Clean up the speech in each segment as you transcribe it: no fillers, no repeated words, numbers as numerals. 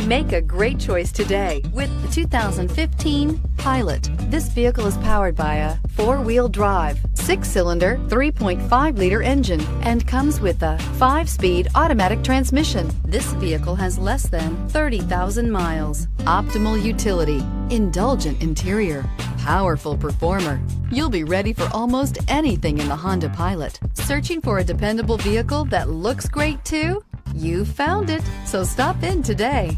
Make a great choice today with the 2015 Pilot. This vehicle is powered by a 4-wheel drive, 6-cylinder, 3.5-liter engine and comes with a 5-speed automatic transmission. This vehicle has less than 30,000 miles. Optimal utility, indulgent interior, powerful performer. You'll be ready for almost anything in the Honda Pilot. Searching for a dependable vehicle that looks great too? You found it, so stop in today.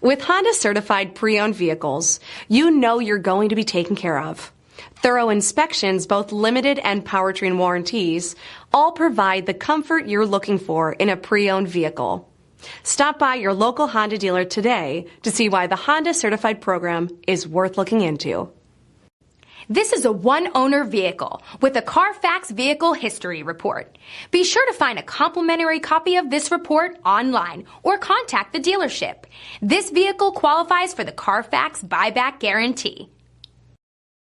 With Honda certified pre-owned vehicles, you know you're going to be taken care of. Thorough inspections, both limited and powertrain warranties, all provide the comfort you're looking for in a pre-owned vehicle. Stop by your local Honda dealer today to see why the Honda certified program is worth looking into. This is a one-owner vehicle with a CARFAX Vehicle History Report. Be sure to find a complimentary copy of this report online or contact the dealership. This vehicle qualifies for the CARFAX Buyback Guarantee.